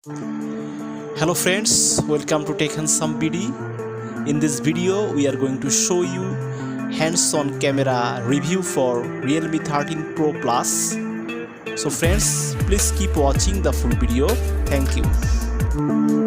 Hello friends, welcome to Tech and Some BD. In this video we are going to show you hands-on camera review for Realme 13 Pro Plus. So friends, please keep watching the full video. Thank you.